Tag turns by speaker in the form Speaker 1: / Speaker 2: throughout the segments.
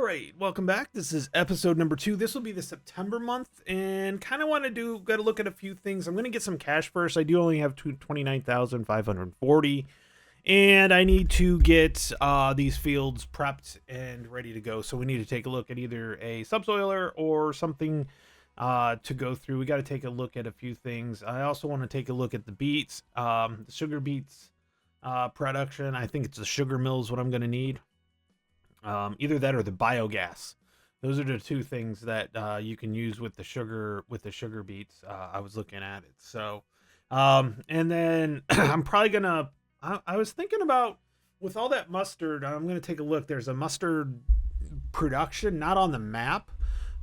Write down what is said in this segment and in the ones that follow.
Speaker 1: right, welcome back. This is episode number 2. This will be the September month, and kind of got to look at a few things. I'm going to get some cash first. I do only have 29,540, and I need to get these fields prepped and ready to go. So we need to take a look at either a subsoiler or something to go through. We got to take a look at a few things. I also want to take a look at the beets, the sugar beets production. I think it's the sugar mill is what I'm going to need. Either that or the biogas. Those are the two things that you can use with the sugar beets. I was looking at it. So, and then I'm probably gonna. I was thinking about with all that mustard. I'm gonna take a look. There's a mustard production not on the map,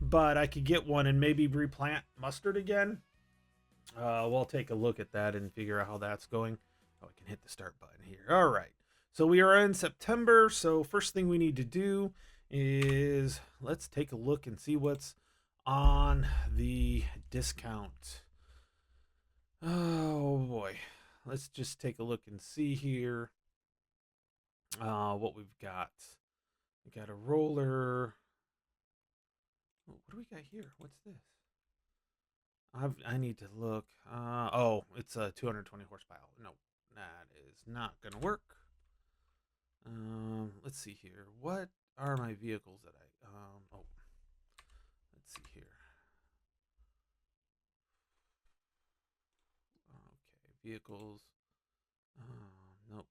Speaker 1: but I could get one and maybe replant mustard again. We'll take a look at that and figure out how that's going. Oh, I can hit the start button here. All right. So we are in September. So first thing we need to do is let's take a look and see what's on the discount. Oh boy. Let's just take a look and see here what we've got. We got a roller. What do we got here? What's this? I need to look. Oh, it's a 220 horsepower. No, that is not going to work. Let's see here. What are my vehicles that oh, let's see here. Okay, vehicles. Nope.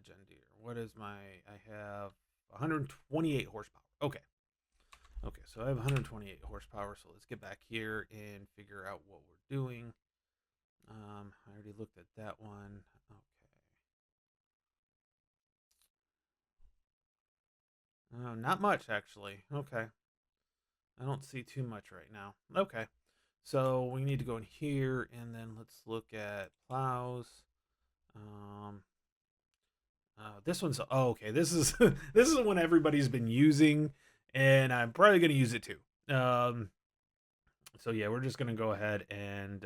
Speaker 1: John Deere. What is my, I have 128 horsepower. Okay. Okay, so I have 128 horsepower, so let's get back here and figure out what we're doing. I already looked at that one. Okay. Not much, actually. Okay. I don't see too much right now. Okay. So we need to go in here, and then let's look at plows. This one's, oh, okay. This is this is one everybody's been using, and I'm probably gonna use it too. So yeah, we're just gonna go ahead and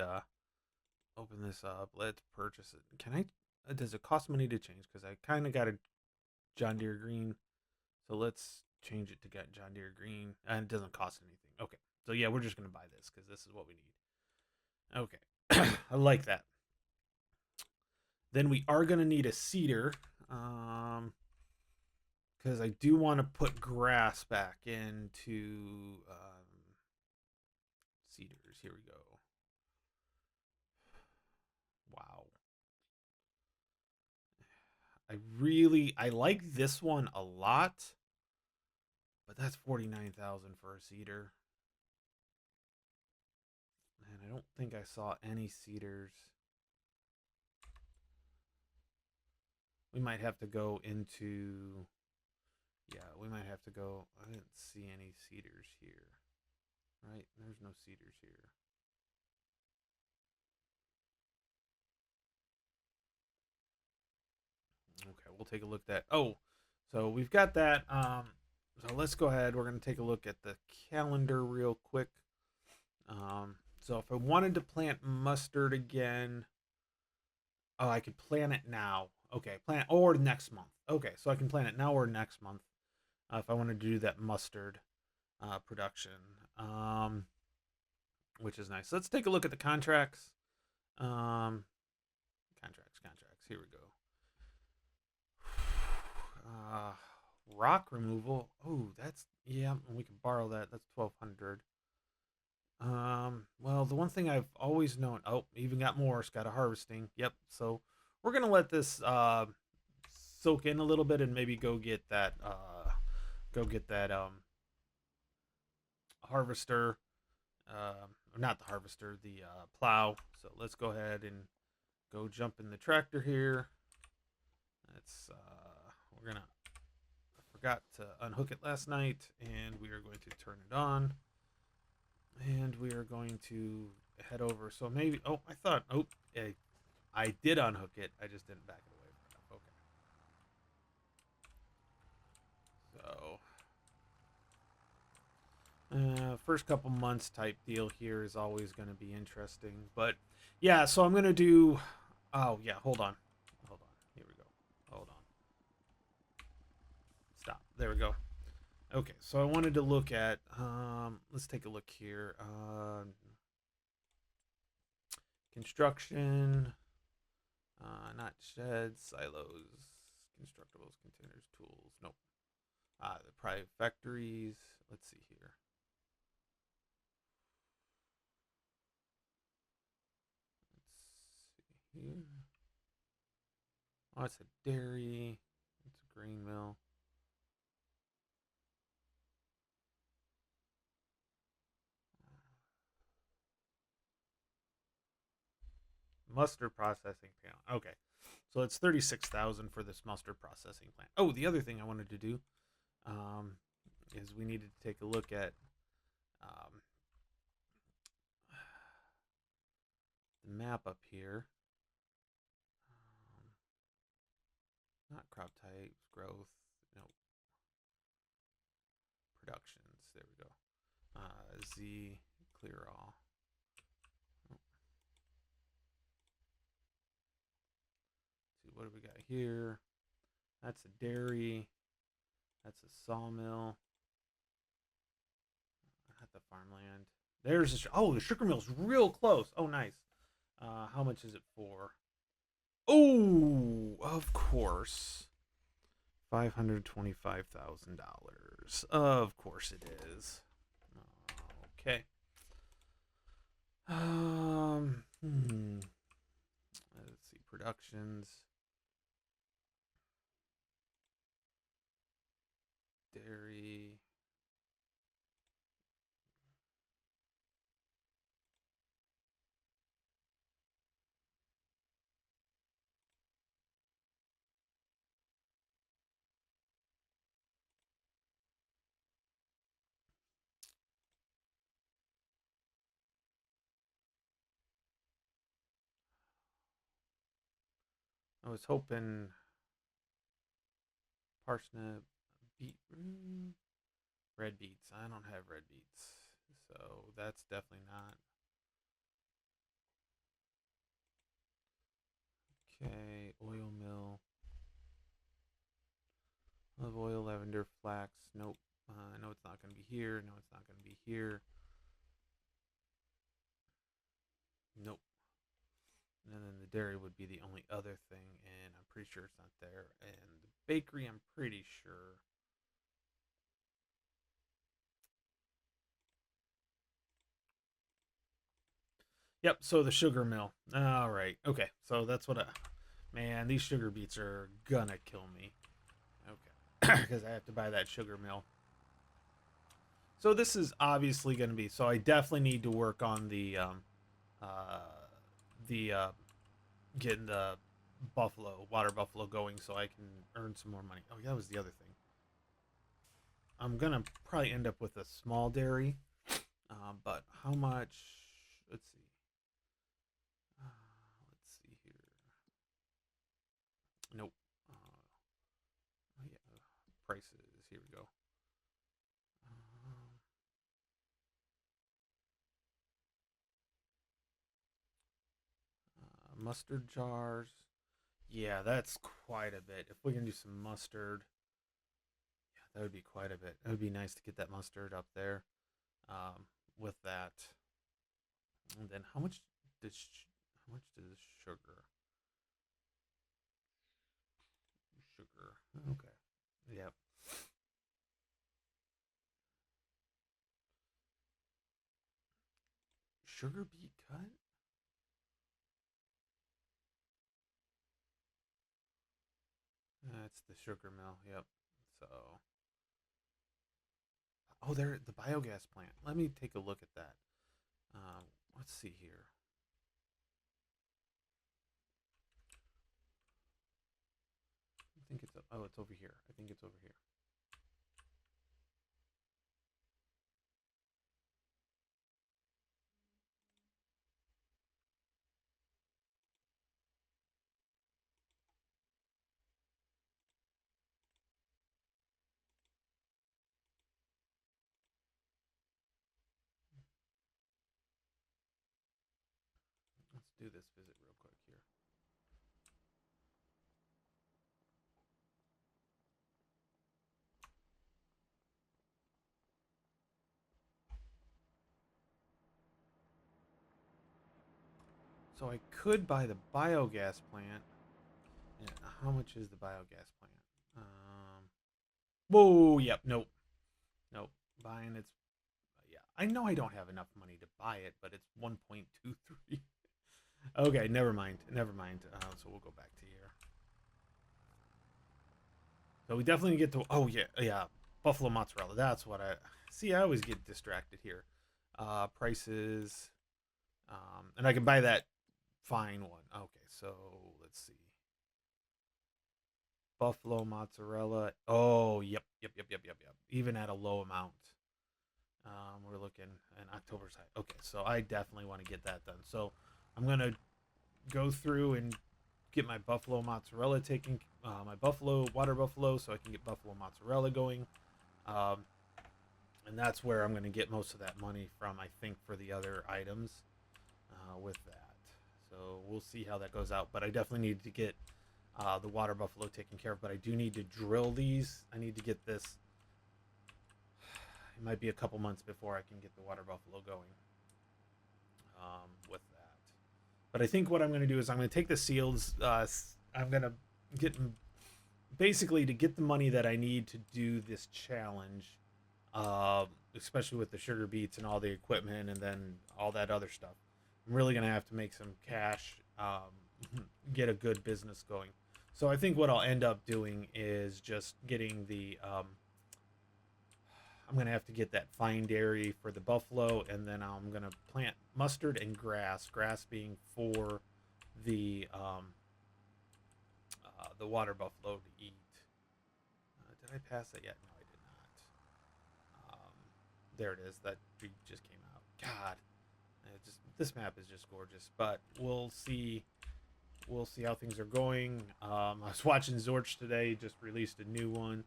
Speaker 1: open this up. Let's purchase it. Can I? Does it cost money to change? Because I kind of got a John Deere Green, so let's change it to get John Deere Green, and it doesn't cost anything. Okay, so yeah, we're just gonna buy this because this is what we need. Okay, I like that. Then we are gonna need a seeder, because I do want to put grass back into seeders. Here we go. Wow. I like this one a lot, but that's 49,000 for a seeder. And I don't think I saw any seeders. We might have to go into, yeah, we might have to go. I didn't see any seeders here. Right? There's no seeders here. Okay, we'll take a look at that. Oh, so we've got that. So let's go ahead. We're going to take a look at the calendar real quick. So if I wanted to plant mustard again, oh, I could plant it now. Okay, plant or next month. Okay, so I can plant it now or next month if I wanted to do that mustard production, which is nice. Let's take a look at the contracts. Contracts. Here we go. Rock removal. Oh, that's, yeah, we can borrow that. That's 1,200. Well, the one thing I've always known. Oh, even got more. It's got a harvesting. Yep. So we're gonna let this soak in a little bit and maybe go get that harvester. Not the harvester, the plow. So let's go ahead and go jump in the tractor here. That's we're gonna. I forgot to unhook it last night, and we are going to turn it on. And we are going to head over. So maybe, oh, I thought, oh, I did unhook it. I just didn't back it away far enough. Okay. So, first couple months type deal here is always going to be interesting. But, yeah, so I'm going to do, oh, yeah, hold on. Here we go. Hold on. Stop. There we go. Okay, so I wanted to look at let's take a look here. Construction, not sheds, silos, constructibles, containers, tools. Nope. The private factories. Let's see here. Let's see here. Oh, it's a dairy. It's a grain mill. Mustard processing plant. Okay. So it's 36,000 for this mustard processing plant. Oh, the other thing I wanted to do um, is we needed to take a look at um, the map up here. Not crop types, growth, no, productions. There we go. Z, clear all. Oh, see, what do we got here? That's a dairy. That's a sawmill. At the farmland. There's a, oh, the sugar mill's real close. Oh, nice. How much is it for? Oh, of course. $525,000. Of course it is. Okay. Let's see. Productions. Dairy. I was hoping parsnip, beet, red beets. I don't have red beets, so that's definitely not. Okay, oil mill, olive oil, lavender, flax. Nope. No, it's not going to be here. No, it's not going to be here. Nope. And then the dairy would be the only other thing, and I'm pretty sure it's not there. And the bakery, I'm pretty sure. Yep, so the sugar mill. All right. Okay, so that's what I. Man, these sugar beets are gonna kill me. Okay. Because I have to buy that sugar mill. So this is obviously going to be. So I definitely need to work on uh, the getting the water buffalo going, so I can earn some more money. Oh, yeah, that was the other thing. I'm gonna probably end up with a small dairy, but how much? Let's see. Let's see here. Nope. Yeah, prices. Here we go. Um, mustard jars. Yeah, that's quite a bit. If we can do some mustard, yeah, that would be quite a bit. It would be nice to get that mustard up there um, with that. And then how much does sugar? Sugar. Okay. Yep. Sugar beet cut? That's the sugar mill. Yep. So, oh, there the biogas plant. Let me take a look at that. Um, let's see here. I think it's oh, it's over here. I think it's over here. Let's do this visit real quick here. So I could buy the biogas plant. And how much is the biogas plant? Whoa, yep, nope, nope. Buying it's yeah. I know I don't have enough money to buy it, but it's 1.23. Okay, never mind, never mind. So we'll go back to here. So we definitely get to. Oh yeah, yeah. Buffalo mozzarella. That's what I see. I always get distracted here. Prices. And I can buy that fine one. Okay, so let's see. Buffalo mozzarella. Oh, yep, yep, yep, yep, yep, yep. Even at a low amount. We're looking in October's high. Okay, so I definitely want to get that done. So I'm gonna go through and get my buffalo mozzarella taking my buffalo water buffalo, so I can get buffalo mozzarella going. Um, and that's where I'm gonna get most of that money from. I think for the other items with that. So we'll see how that goes out. But I definitely need to get the water buffalo taken care of. But I do need to drill these. I need to get this. It might be a couple months before I can get the water buffalo going with that. But I think what I'm going to do is I'm going to take the seals. I'm going to get basically to get the money that I need to do this challenge, especially with the sugar beets and all the equipment and then all that other stuff. I'm really going to have to make some cash, get a good business going. So I think what I'll end up doing is just getting the I'm gonna have to get that fine dairy for the buffalo, and then I'm gonna plant mustard and grass. Grass being for the water buffalo to eat. Did I pass that yet? No, I did not. There it is. That tree just came out. God, this map is just gorgeous. But we'll see. We'll see how things are going. I was watching Zorch today. Just released a new one.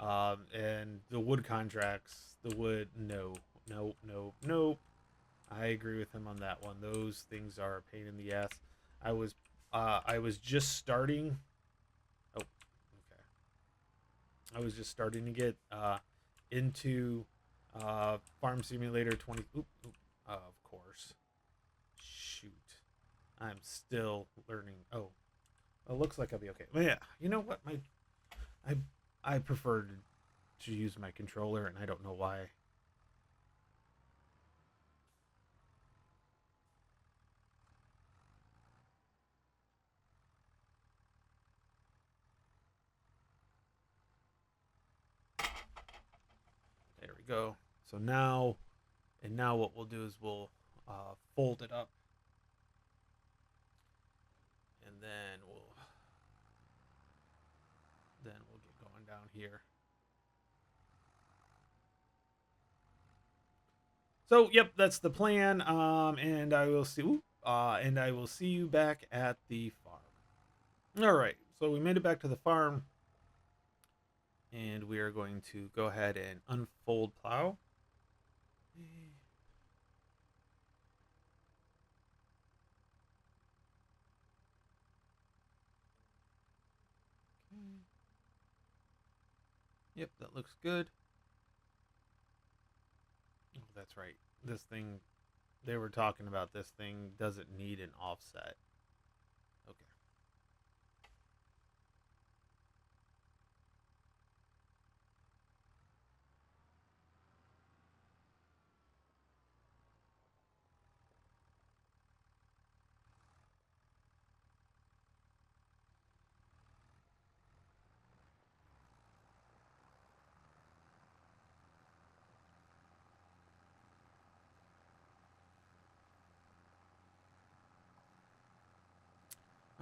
Speaker 1: And the wood contracts, the wood, no, no, no, no. I agree with him on that one. Those things are a pain in the ass. I was just starting. Oh, okay. I was just starting to get into Farm Simulator 20. Of course. Shoot, I'm still learning. Oh, it looks like I'll be okay. But yeah, you know what? I I prefer to use my controller, and I don't know why. There we go. So now, and now what we'll do is we'll fold it up, and then we'll get going down here. So yep, that's the plan. And I will see. And I will see you back at the farm. All right. So we made it back to the farm, and we are going to go ahead and unfold plow. Yep, that looks good. Oh, that's right. This thing, they were talking about this thing doesn't need an offset. Okay.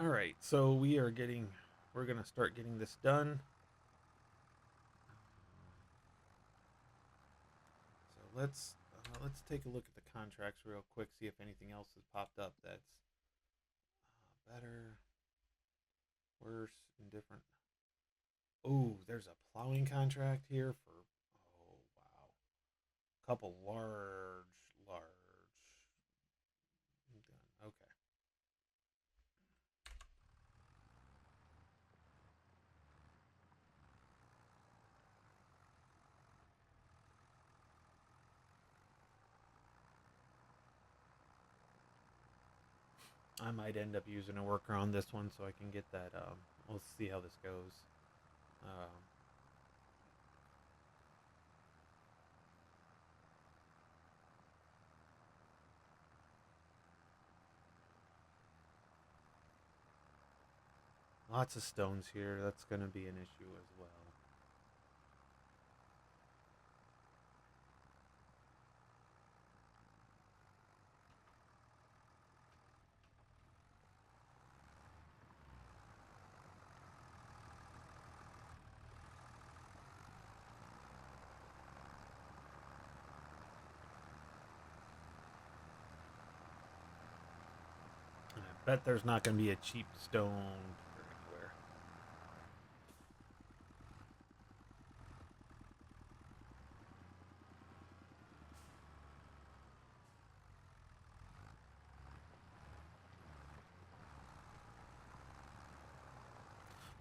Speaker 1: All right. So we're going to start getting this done. So let's take a look at the contracts real quick, see if anything else has popped up that's better, worse, indifferent. Oh, there's a plowing contract here for oh wow, couple large. Okay. I might end up using a worker on this one so I can get that. We'll see how this goes. Um, Lots of stones here. That's going to be an issue as well. I bet there's not going to be a cheap stone anywhere.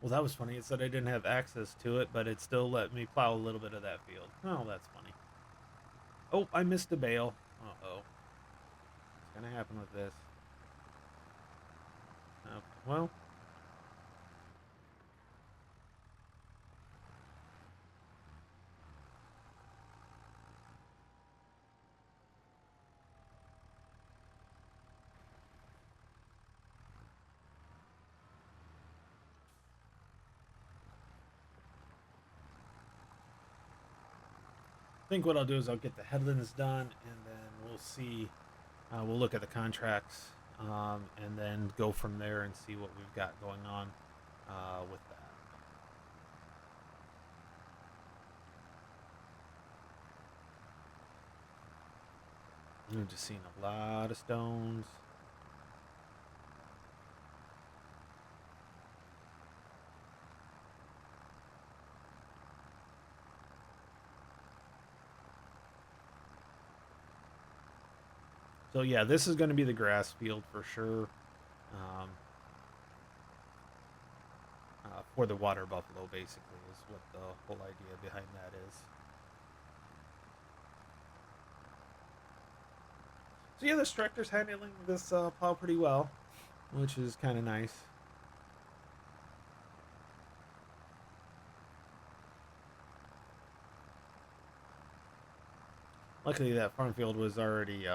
Speaker 1: Well, that was funny. It said I didn't have access to it, but it still let me plow a little bit of that field. Oh, that's funny. Oh, I missed a bale. Uh-oh. What's going to happen with this? Okay, well, I think what I'll do is I'll get the headlands done, and then we'll see. We'll look at the contracts, and then go from there and see what we've got going on with that. I'm just seeing a lot of stones. So yeah, this is going to be the grass field for sure. For the water buffalo, basically, is what the whole idea behind that is. So yeah, this tractor's handling this plow pretty well, which is kind of nice. Luckily, that farm field was already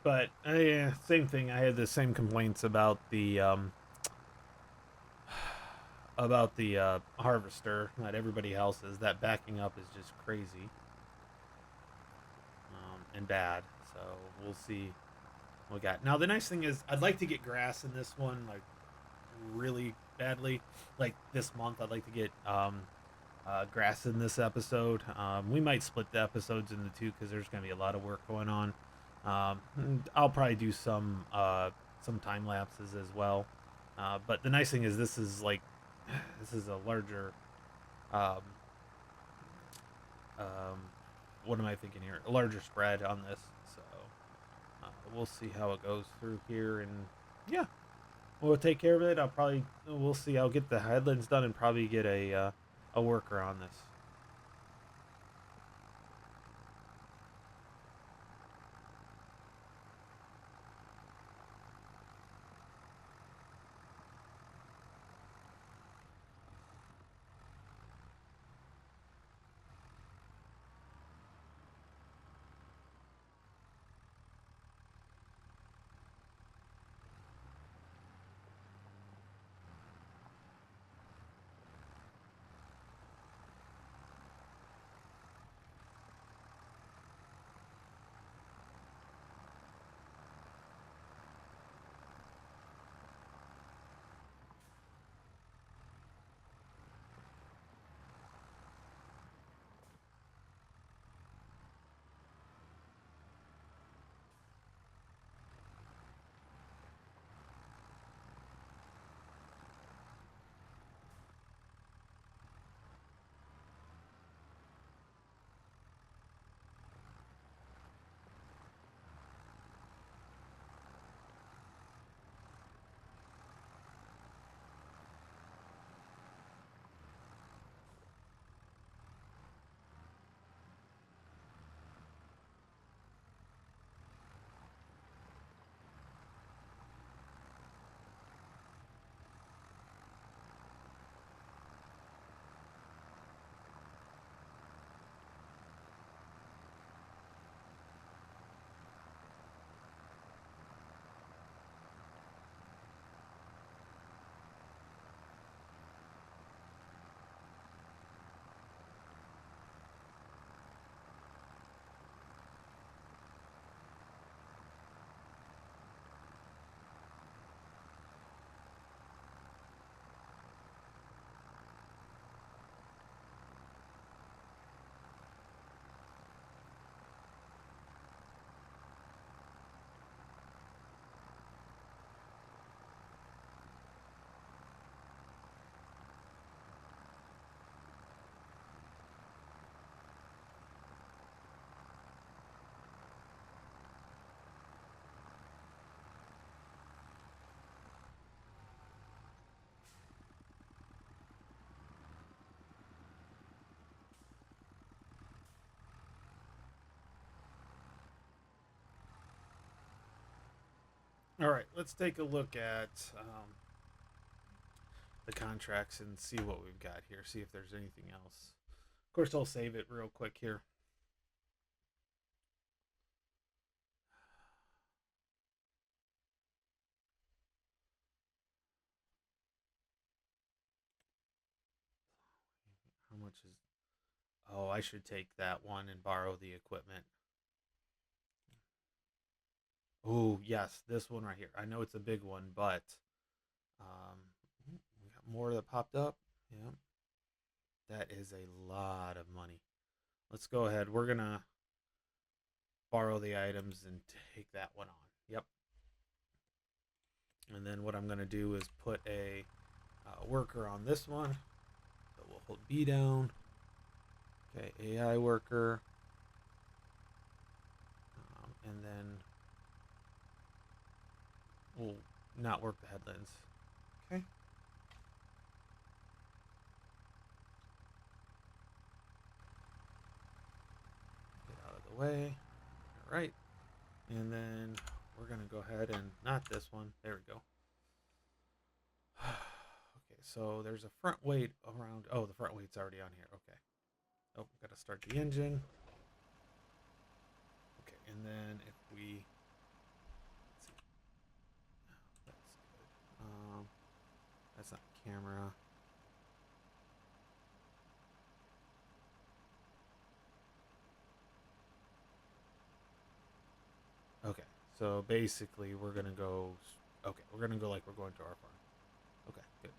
Speaker 1: but yeah, same thing. I had the same complaints about the harvester that everybody else is. That backing up is just crazy and bad. So we'll see what we got. Now the nice thing is, I'd like to get grass in this one, like really badly. Like this month, I'd like to get grass in this episode. We might split the episodes into two because there's going to be a lot of work going on. I'll probably do some time lapses as well. But the nice thing is this is like this is a larger um, um, what am I thinking here? A larger spread on this. So we'll see how it goes through here, and yeah, we'll take care of it. We'll see. I'll get the headlands done and probably get a worker on this. All right, let's take a look at the contracts and see what we've got here. See if there's anything else. Of course, I'll save it real quick here. How much is? Oh, I should take that one and borrow the equipment. Oh, yes, this one right here. I know it's a big one, but um, we got more that popped up. Yeah, that is a lot of money. Let's go ahead. We're gonna borrow the items and take that one on. Yep. And then what I'm gonna do is put a worker on this one. So we'll hold B down. Okay, AI worker. And then we'll not work the headlands. Okay. Get out of the way. All right. And then we're going to go ahead and not this one. There we go. Okay, so there's a front weight around. Oh, the front weight's already on here. Okay. Oh, got to start the engine. Okay, and then if we. Let's see. Oh, that's good. That's not camera. Okay, so basically we're gonna go. Okay, we're gonna go like we're going to our farm. Okay, good.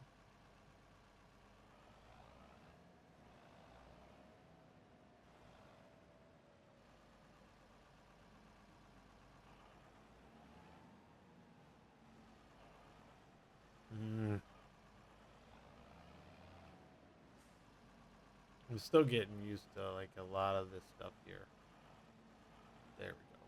Speaker 1: Mm, I'm still getting used to like a lot of this stuff here. There we go.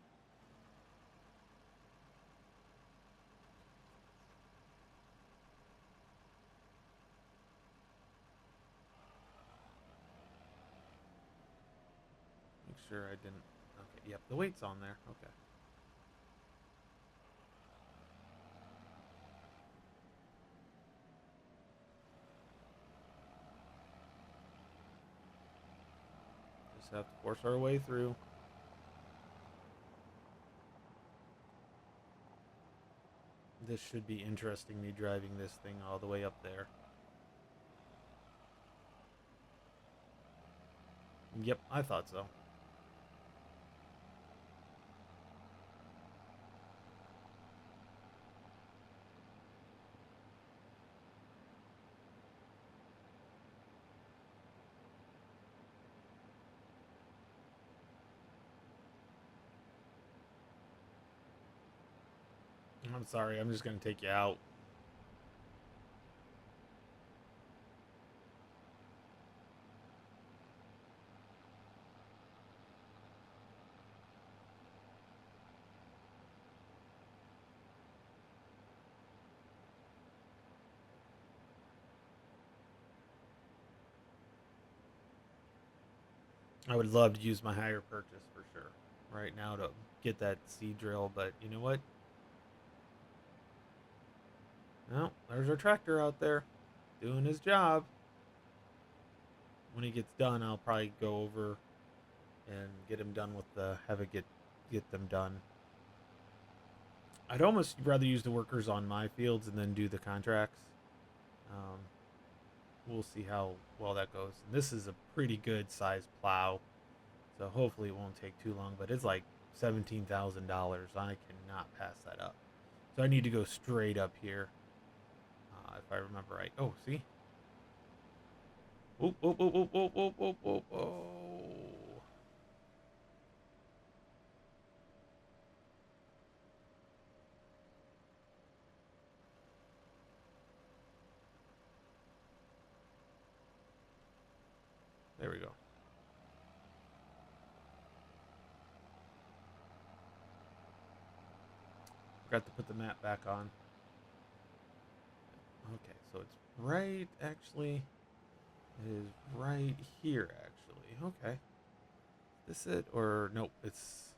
Speaker 1: Make sure I didn't. Okay, yep, the weight's on there. Okay. Just have to force our way through. This should be interesting, me driving this thing all the way up there. Yep, I thought so. I'm sorry, I'm just gonna take you out. I would love to use my hire purchase for sure right now to get that seed drill, but you know what? Well, there's our tractor out there doing his job. When he gets done, I'll probably go over and get him done with the have it get them done. I'd almost rather use the workers on my fields and then do the contracts. Um, we'll see how well that goes. And this is a pretty good sized plow, so hopefully it won't take too long. But it's like $17,000. I cannot pass that up. So I need to go straight up here, if I remember right. Oh, see. Oh, oh, oh, oh, oh, oh, oh, oh, oh. There we go. Forgot to put the map back on. Okay, so it's right, actually, it is right here, actually. Okay. Is this it? Or, nope, it's...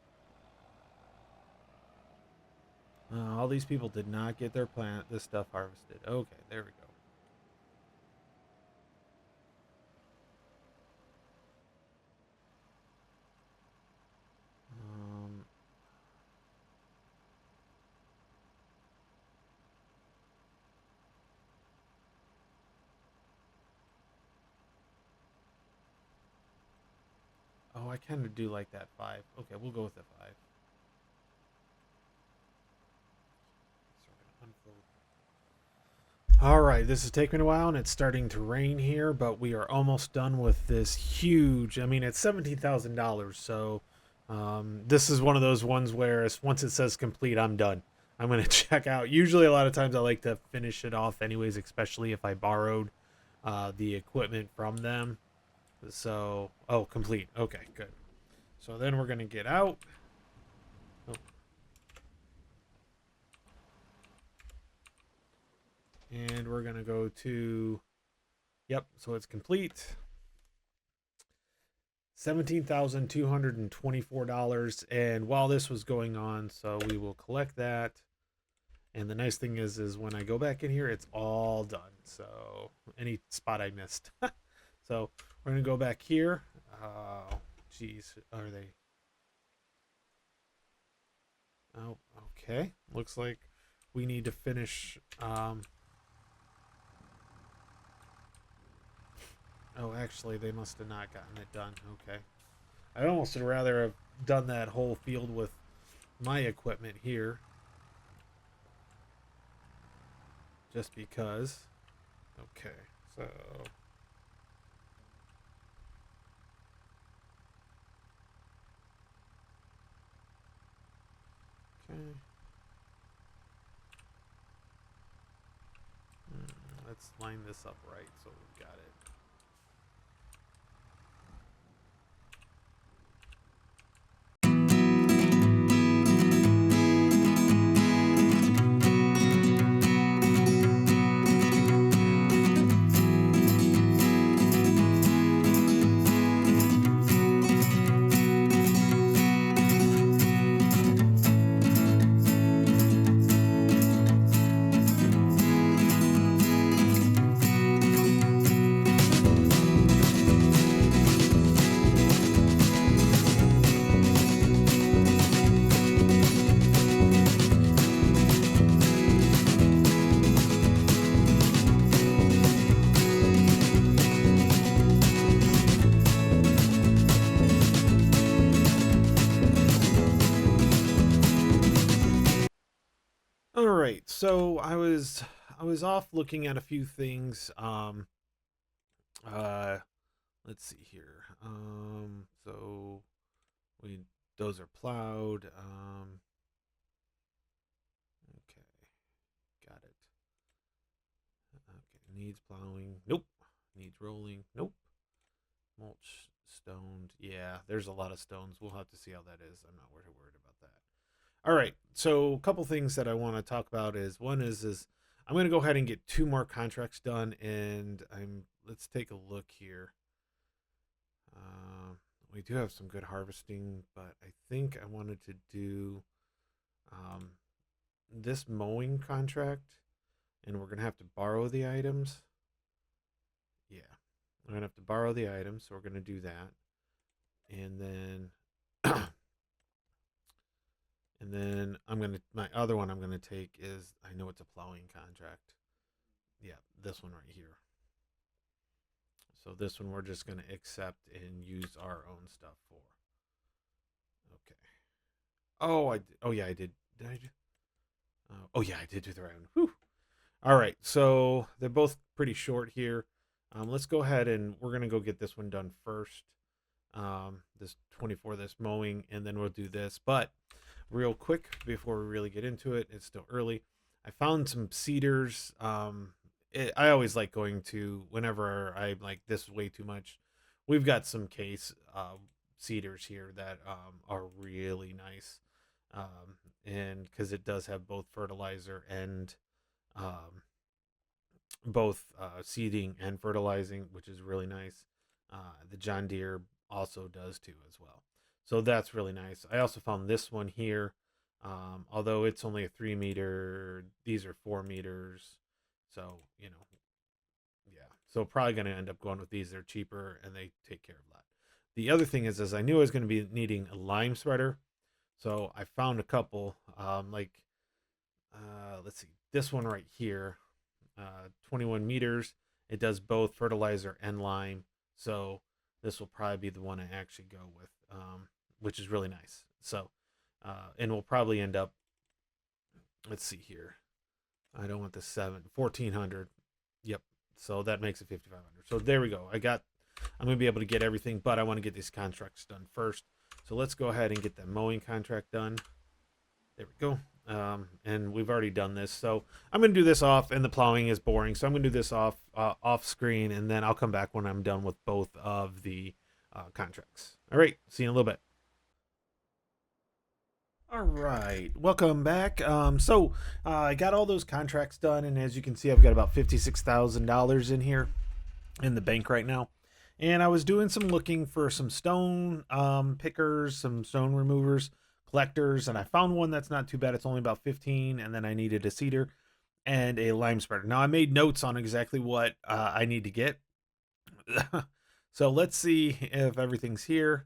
Speaker 1: All these people did not get their this stuff harvested. Okay, there we go. Um, oh, I kind of do like that 5. Okay, we'll go with the 5. All right, this is taking a while and it's starting to rain here, but we are almost done with this huge. I mean, it's $17,000, so this is one of those ones where once it says complete, I'm done. I'm gonna check out. Usually, a lot of times I like to finish it off, anyways, especially if I borrowed the equipment from them. So, oh, complete. Okay, good. So then we're gonna get out. Oh. And we're gonna go to. Yep. So it's complete. $17,224. And while this was going on, so we will collect that. And the nice thing is when I go back in here, it's all done. So any spot I missed. So we're gonna go back here. Oh, geez, are they? Oh, okay. Looks like we need to finish. Oh, actually, they must have not gotten it done. Okay. I almost would rather have done that whole field with my equipment here. Just because. Okay, so. Okay. Let's line this up right so we've got it. All right, so I was off looking at a few things. Uh, let's see here. So we those are plowed. Okay, got it. Okay, needs plowing. Nope. Needs rolling. Nope. Mulch stoned. Yeah, there's a lot of stones. We'll have to see how that is. I'm not worried about that. All right. So a couple things that I want to talk about is one is I'm going to go ahead and get 2 more contracts done, and let's take a look here. Uh, we do have some good harvesting, but I think I wanted to do um, this mowing contract, and we're gonna have to borrow the items. Yeah, we're gonna have to borrow the items, so we're gonna do that, and then and then my other one I'm gonna take is I know it's a plowing contract. Yeah, this one right here. So this one we're just gonna accept and use our own stuff for. Okay. Oh yeah, I did. Did I do? Oh yeah, I did do the right one. Whew. All right, so they're both pretty short here. Let's go ahead and we're gonna go get this one done first. This 24, this mowing, and then we'll do this. But real quick before we really get into it, it's still early. I found some cedars. I always like going to whenever I'm like this is way too much. We've got some case cedars here that are really nice, and because it does have both fertilizer and um, both seeding and fertilizing, which is really nice. The John Deere also does too as well. So that's really nice. I also found this one here. Although it's only a 3 meter, these are 4 meters. So, yeah. So probably going to end up going with these. They're cheaper and they take care of that. The other thing is I knew I was going to be needing a lime spreader. So I found a couple, let's see, this one right here, 21 meters. It does both fertilizer and lime. So this will probably be the one I actually go with, which is really nice. So, and we'll probably end up, let's see here. I don't want the 1400. Yep. So that makes it 5500. So there we go. I'm going to be able to get everything, but I want to get these contracts done first. So let's go ahead and get that mowing contract done. There we go. And we've already done this, so I'm going to do this off, and the plowing is boring, so I'm going to do this off screen, and then I'll come back when I'm done with both of the contracts. All right, see you in a little bit. All right, welcome back. I got all those contracts done, and as you can see, I've got about $56,000 in here in the bank right now. And I was doing some looking for some stone pickers, some stone removers, collectors, and I found one that's not too bad. It's only about 15, and then I needed a cedar and a lime spreader. Now I made notes on exactly what I need to get. So let's see if everything's here.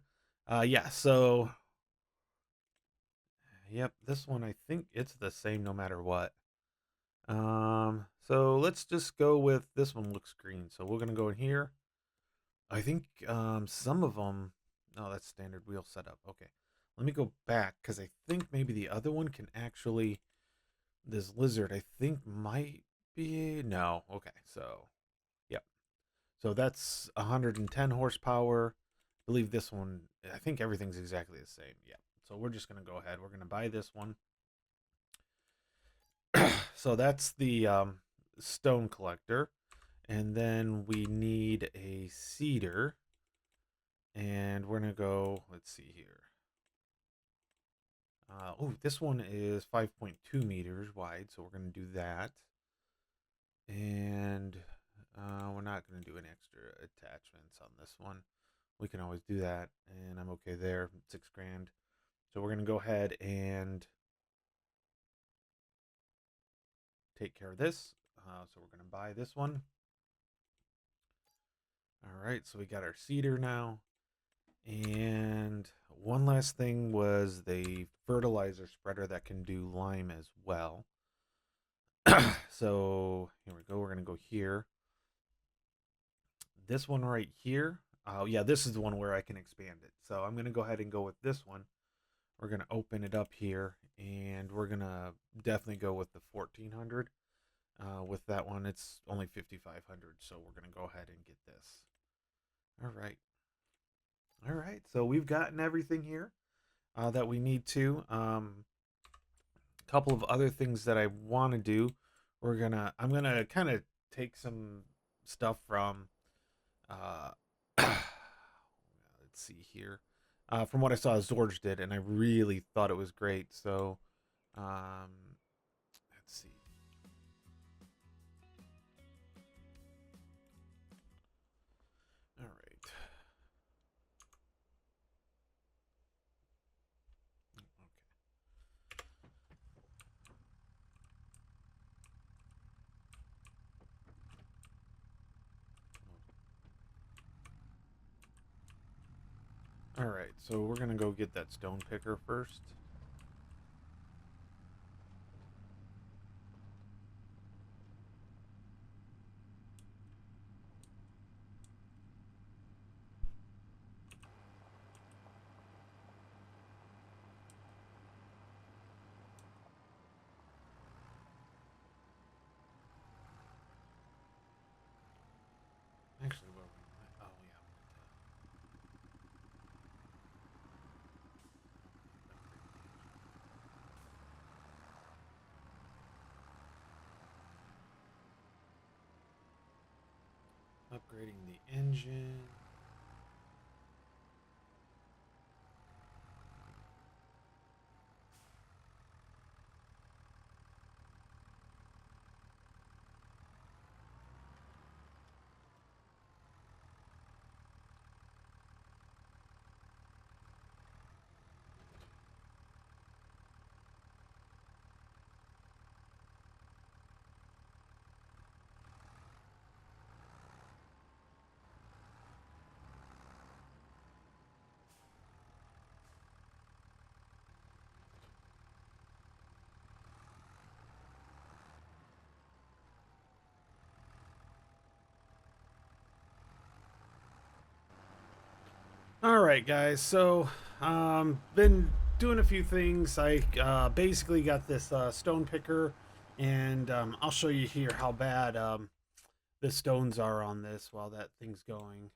Speaker 1: Yeah, so yep, this one I think it's the same no matter what. So let's just go with this one looks green. So we're gonna go in here. I think some of them. No, that's standard wheel setup. Okay, let me go back because I think maybe the other one can actually. This lizard, I think, might be no. Okay, so yep. So that's 110 horsepower. I believe this one. I think everything's exactly the same. Yeah. So we're just gonna go ahead. We're gonna buy this one. So that's the stone collector, and then we need a cedar. And we're gonna go. Let's see here. Oh, this one is 5.2 meters wide, so we're gonna do that. And we're not gonna do any extra attachments on this one. We can always do that, and I'm okay there. 6 grand. So we're gonna go ahead and take care of this. So we're gonna buy this one. All right, so we got our cedar now. And one last thing was the fertilizer spreader that can do lime as well. So here we go. We're going to go here. This one right here. Oh, yeah, this is the one where I can expand it. So I'm going to go ahead and go with this one. We're going to open it up here, and we're going to definitely go with the 1400. With that one, it's only 5500, so we're going to go ahead and get this. All right. All right, so we've gotten everything here that we need to. A couple of other things that I want to do. I'm gonna kind of take some stuff from. Uh, let's see here. From what I saw, Zorge did, and I really thought it was great. So, um, let's see. All right. All right, so we're gonna go get that stone picker first. Actually, what? Oh yeah. Upgrading the engine. All right, guys. So, been doing a few things. I basically got this stone picker, and I'll show you here how bad the stones are on this while that thing's going.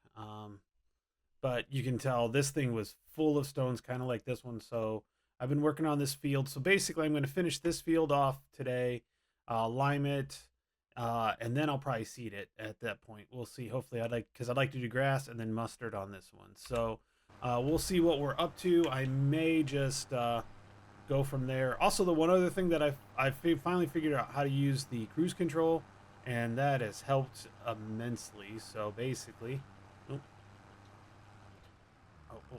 Speaker 1: But you can tell this thing was full of stones, kind of like this one. So I've been working on this field. So basically, I'm going to finish this field off today, lime it, and then I'll probably seed it at that point. We'll see. Hopefully, I'd like to do grass and then mustard on this one. So we'll see what we're up to. I may just go from there. Also, the one other thing that I finally figured out how to use the cruise control, and that has helped immensely. So basically, oh,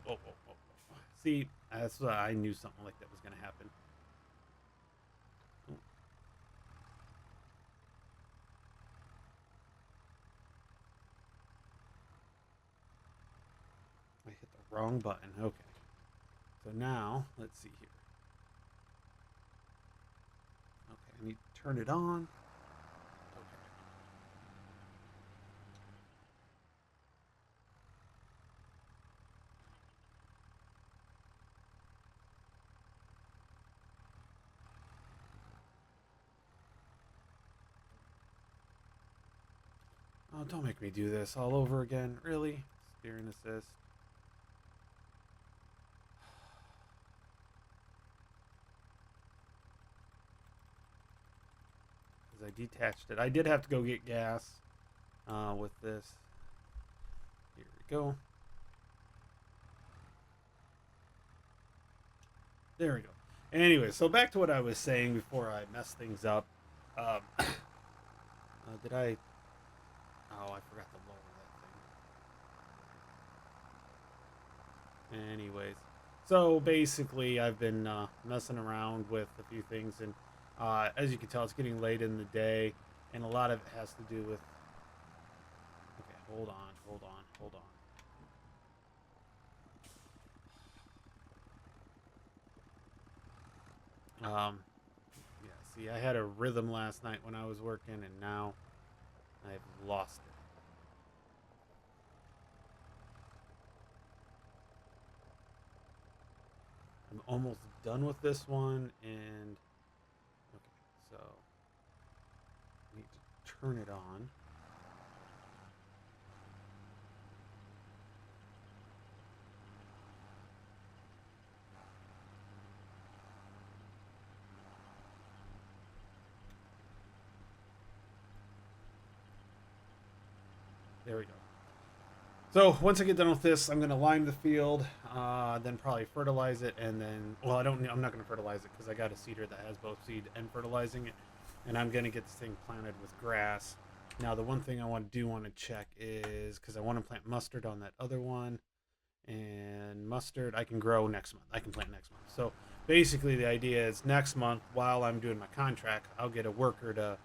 Speaker 1: oh. See, that's I knew something like that was going to happen. Oh, I hit the wrong button. Okay. So now, let's see here. Okay, I need to turn it on. Okay. Oh, don't make me do this all over again. Really? Steering assist. Because I detached it. I did have to go get gas with this. Here we go. There we go. Anyway, so back to what I was saying before I messed things up. Did I? Oh, I forgot to lower that thing. Anyways, so basically, I've been messing around with a few things, and as you can tell, it's getting late in the day, and a lot of it has to do with. Okay, hold on. Yeah, see, I had a rhythm last night when I was working, and now I've lost it. I'm almost done with this one, and okay, so I need to turn it on. There we go. So once I get done with this, I'm gonna lime the field, then probably fertilize it, and then well, I don't. I'm not gonna fertilize it because I got a seeder that has both seed and fertilizing it, and I'm gonna get this thing planted with grass. Now the one thing I want to check is because I want to plant mustard on that other one, and mustard I can grow next month. I can plant next month. So basically, the idea is next month while I'm doing my contract, I'll get a worker to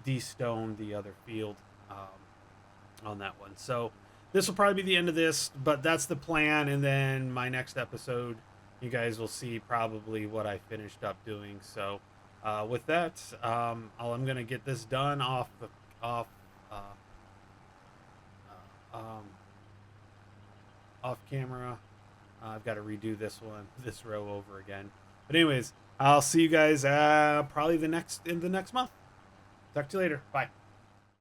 Speaker 1: de-stone the other field on that one. So this will probably be the end of this, but that's the plan. And then my next episode, you guys will see probably what I finished up doing. So with that, I'm gonna get this done off uh, um, off camera. I've got to redo this one, this row over again. But anyways, I'll see you guys probably in the next month. Talk to you later. Bye.